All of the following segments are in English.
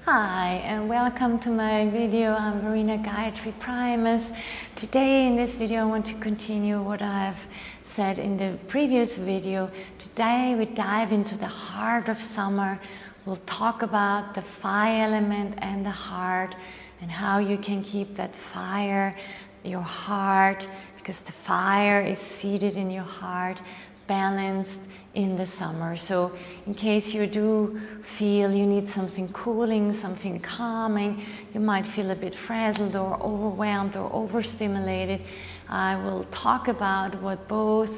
Hi and welcome to my video. I'm Verena Gayatri Primus. Today in this video I want to continue what I've said in the previous video. Today we dive into the heart of summer. We'll talk about the fire element and the heart and how you can keep that fire, your heart, because the fire is seated in your heart, balanced in the summer. So in case you do feel you need something cooling, something calming, you might feel a bit frazzled or overwhelmed or overstimulated, I will talk about what both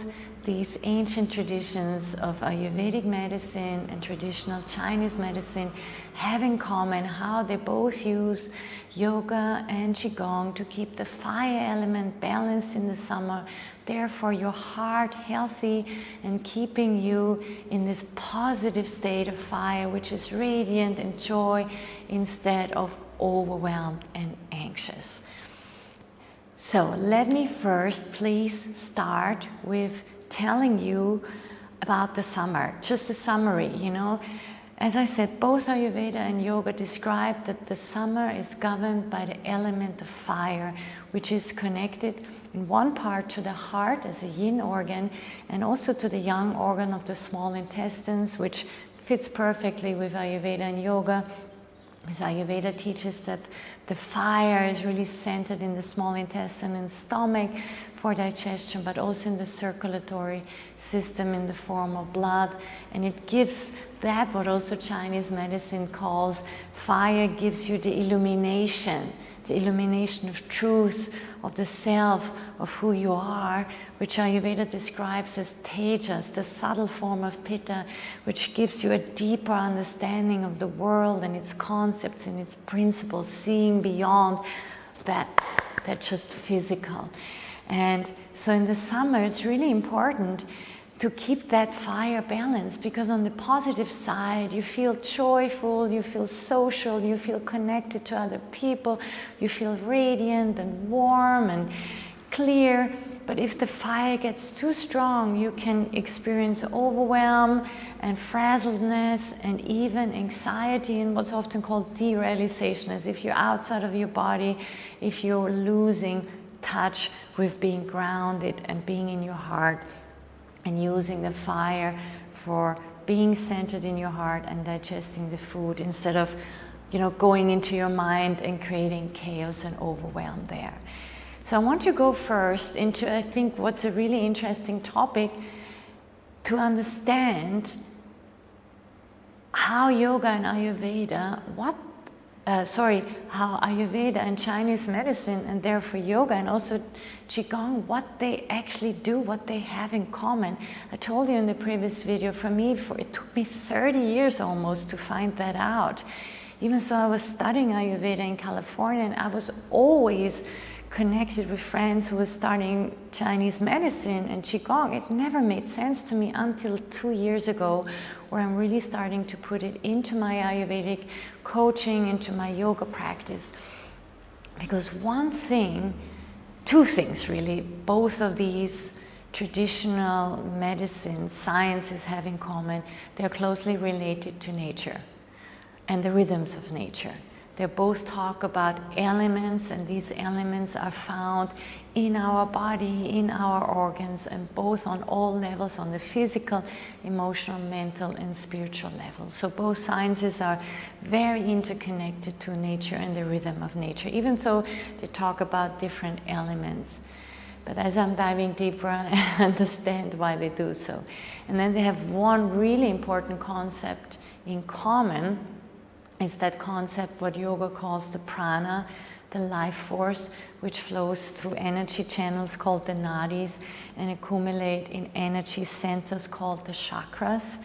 these ancient traditions of Ayurvedic medicine and traditional Chinese medicine have in common, how they both use yoga and qigong to keep the fire element balanced in the summer, therefore your heart healthy and keeping you in this positive state of fire, which is radiant and joy instead of overwhelmed and anxious. So let me first please start with telling you about the summer, just a summary, As I said, both Ayurveda and yoga describe that the summer is governed by the element of fire, which is connected in one part to the heart as a yin organ and also to the yang organ of the small intestines, which fits perfectly with Ayurveda and yoga. Because Ayurveda teaches that the fire is really centered in the small intestine and stomach for digestion, but also in the circulatory system in the form of blood. And it gives that what also Chinese medicine calls fire, gives you the illumination of truth, of the self, of who you are, which Ayurveda describes as tejas, the subtle form of pitta, which gives you a deeper understanding of the world and its concepts and its principles, seeing beyond that just physical. And so in the summer it's really important to keep that fire balanced, because on the positive side you feel joyful, you feel social, you feel connected to other people, you feel radiant and warm and clear. But if the fire gets too strong, you can experience overwhelm and frazzledness and even anxiety and what's often called derealization, as if you're outside of your body, if you're losing touch with being grounded and being in your heart and using the fire for being centered in your heart and digesting the food instead of going into your mind and creating chaos and overwhelm there. So I want to go first into, I think, what's a really interesting topic to understand how yoga and Ayurveda, how Ayurveda and Chinese medicine, and therefore yoga and also Qigong, what they actually do, what they have in common. I told you in the previous video, it took me 30 years almost to find that out. Even so, I was studying Ayurveda in California and I was always connected with friends who were starting Chinese medicine and Qigong. It never made sense to me until 2 years ago, where I'm really starting to put it into my Ayurvedic coaching, into my yoga practice. Because two things really, both of these traditional medicine sciences have in common. They're closely related to nature and the rhythms of nature. They both talk about elements, and these elements are found in our body, in our organs, and both on all levels, on the physical, emotional, mental, and spiritual level. So both sciences are very interconnected to nature and the rhythm of nature, even though they talk about different elements. But as I'm diving deeper, I understand why they do so. And then they have one really important concept in common, is that concept what yoga calls the prana, the life force, which flows through energy channels called the nadis and accumulate in energy centers called the chakras.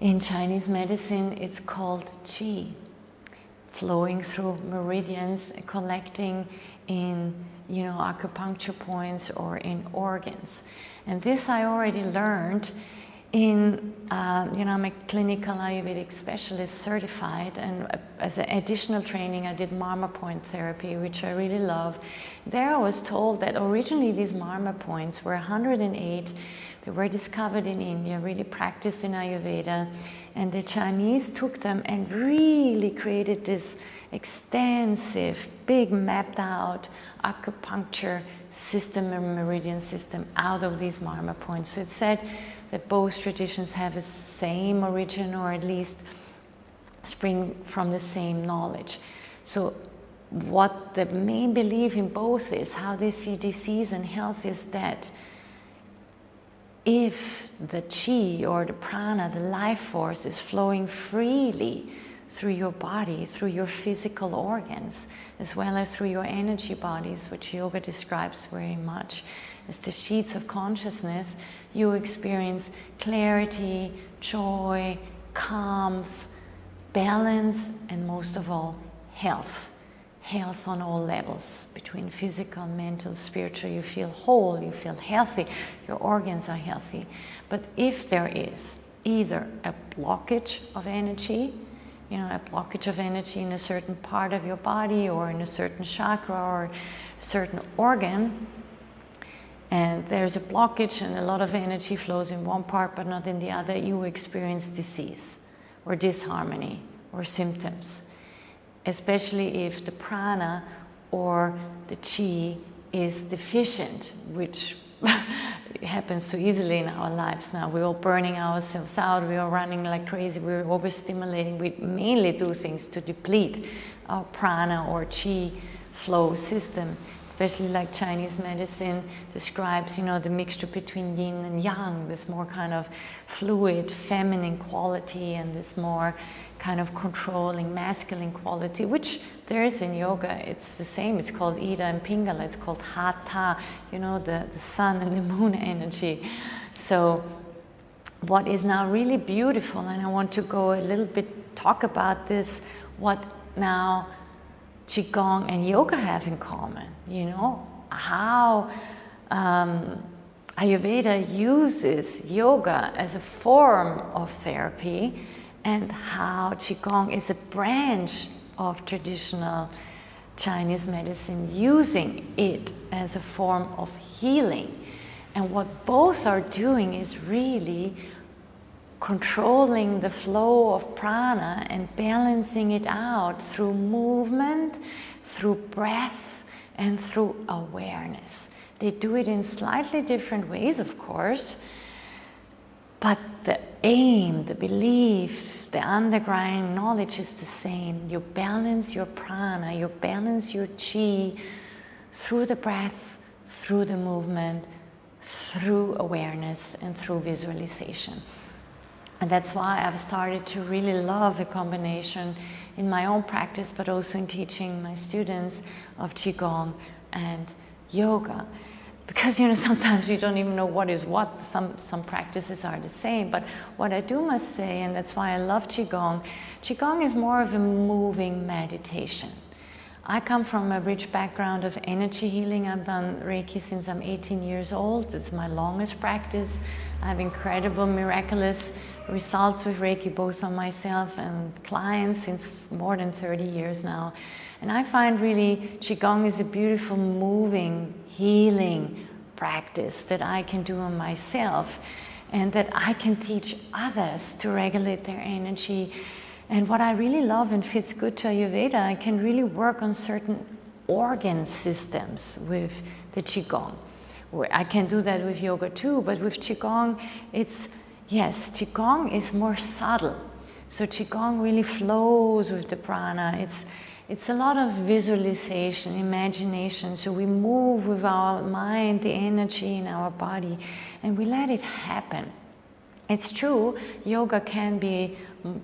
In Chinese medicine it's called qi, flowing through meridians, collecting in acupuncture points or in organs. And this I already learned I'm a clinical Ayurvedic specialist certified, and as an additional training I did marma point therapy, which I really love. There I was told that originally these marma points were 108 They were discovered in India, really practiced in Ayurveda, and the Chinese took them and really created this extensive, big mapped out acupuncture system and meridian system out of these marma points. So it's said that both traditions have the same origin, or at least spring from the same knowledge. So what the main belief in both is, how they see disease and health, is that if the chi or the prana, the life force, is flowing freely through your body, through your physical organs, as well as through your energy bodies, which yoga describes very much as the sheets of consciousness, you experience clarity, joy, calm, balance, and most of all, health. Health on all levels, between physical, mental, spiritual. You feel whole, you feel healthy, your organs are healthy. But if there is either a blockage of energy, a blockage of energy in a certain part of your body, or in a certain chakra, or a certain organ, and there's a blockage and a lot of energy flows in one part but not in the other, you experience disease or disharmony or symptoms. Especially if the prana or the chi is deficient, which happens so easily in our lives now. We're all burning ourselves out, we're all running like crazy, we're overstimulating. We mainly do things to deplete our prana or chi flow system, especially like Chinese medicine describes, the mixture between yin and yang, this more kind of fluid, feminine quality, and this more kind of controlling masculine quality, which there is in yoga. It's the same. It's called Ida and Pingala. It's called Hatha, the sun and the moon energy. So what is now really beautiful, and I want to go a little bit talk about this, what now Qigong and yoga have in common, how Ayurveda uses yoga as a form of therapy, and how Qigong is a branch of traditional Chinese medicine, using it as a form of healing. And what both are doing is really controlling the flow of prana and balancing it out through movement, through breath, and through awareness. They do it in slightly different ways, of course, but the aim, the belief, the underlying knowledge is the same. You balance your prana, you balance your chi through the breath, through the movement, through awareness, and through visualization. And that's why I've started to really love the combination in my own practice, but also in teaching my students, of Qigong and yoga. Because sometimes you don't even know what is what. Some practices are the same, but what I do must say, and that's why I love Qigong, Qigong is more of a moving meditation. I come from a rich background of energy healing. I've done Reiki since I'm 18 years old. It's my longest practice. I have incredible, miraculous results with Reiki, both on myself and clients, since more than 30 years now. And I find really Qigong is a beautiful, moving, healing practice that I can do on myself, and that I can teach others to regulate their energy. And what I really love and fits good to Ayurveda, I can really work on certain organ systems with the Qigong. I can do that with yoga too, but with Qigong, Qigong is more subtle. So Qigong really flows with the prana. It's a lot of visualization, imagination. So we move with our mind, the energy in our body, and we let it happen. It's true, yoga can be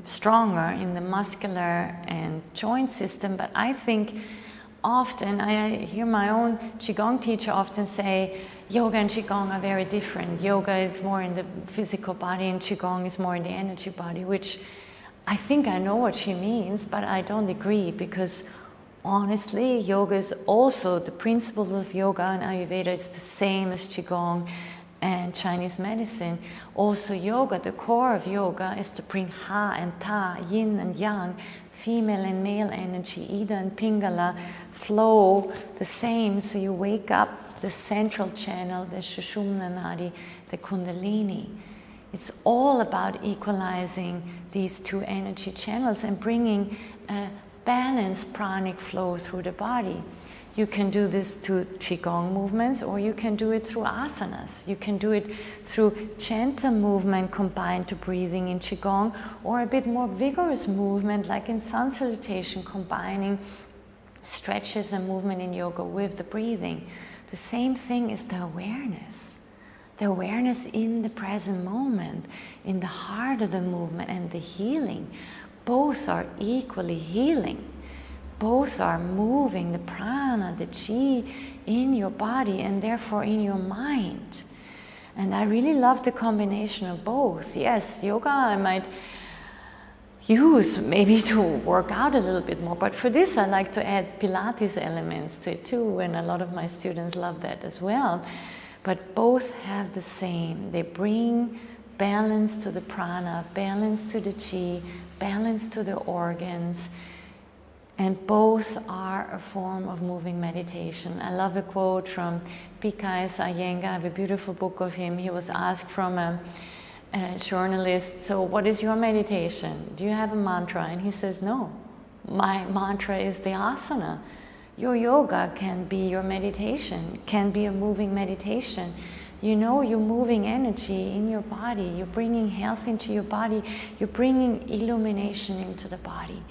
stronger in the muscular and joint system, but I think often, I hear my own Qigong teacher often say, yoga and Qigong are very different. Yoga is more in the physical body and Qigong is more in the energy body, which I think I know what she means, but I don't agree, because honestly, yoga is also, the principles of yoga and Ayurveda is the same as Qigong and Chinese medicine. Also yoga, the core of yoga is to bring Ha and Ta, yin and yang, female and male energy, Ida and Pingala flow the same, so you wake up the central channel, the Sushumna Nadi, the Kundalini. It's all about equalizing these two energy channels and bringing a balanced pranic flow through the body. You can do this through Qigong movements, or you can do it through asanas. You can do it through gentle movement combined to breathing in Qigong, or a bit more vigorous movement like in sun salutation, combining stretches and movement in yoga with the breathing. The same thing is the awareness in the present moment, in the heart of the movement, and the healing. Both are equally healing. Both are moving the prana, the chi in your body and therefore in your mind. And I really love the combination of both. Yes, yoga I might use maybe to work out a little bit more, but for this I like to add Pilates elements to it too, and a lot of my students love that as well. But both have the same. They bring balance to the prana, balance to the chi, balance to the organs, and both are a form of moving meditation. I love a quote from P.K. Iyengar. I have a beautiful book of him. He was asked from a journalist, so what is your meditation? Do you have a mantra? And he says, no, my mantra is the asana. Your yoga can be your meditation, can be a moving meditation. You know, you're moving energy in your body, you're bringing health into your body, you're bringing illumination into the body.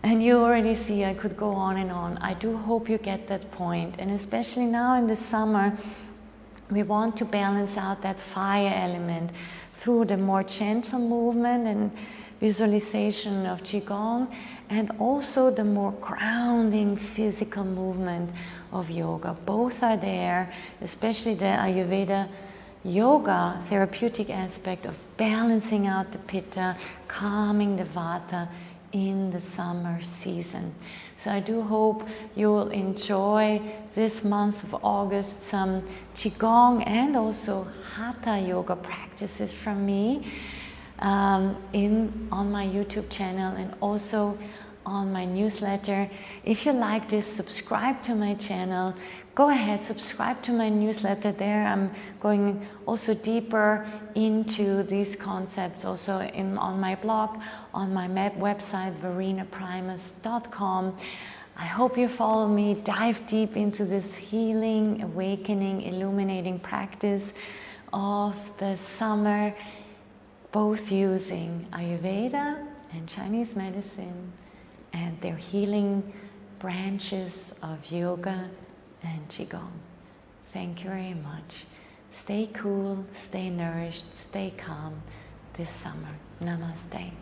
And you already see, I could go on and on. I do hope you get that point. And especially now in the summer, we want to balance out that fire element through the more gentle movement and visualization of Qigong, and also the more grounding physical movement of yoga. Both are there, especially the Ayurveda yoga therapeutic aspect of balancing out the pitta, calming the vata in the summer season. So I do hope you'll enjoy this month of August some Qigong and also Hatha yoga practices from me on my YouTube channel and also on my newsletter. If you like this, subscribe to my channel. Go ahead, subscribe to my newsletter. There I'm going also deeper into these concepts also on my blog, on my website, verinaprimus.com. I hope you follow me, dive deep into this healing, awakening, illuminating practice of the summer, both using Ayurveda and Chinese medicine and their healing branches of yoga and Qigong. Thank you very much. Stay cool, stay nourished, stay calm this summer. Namaste.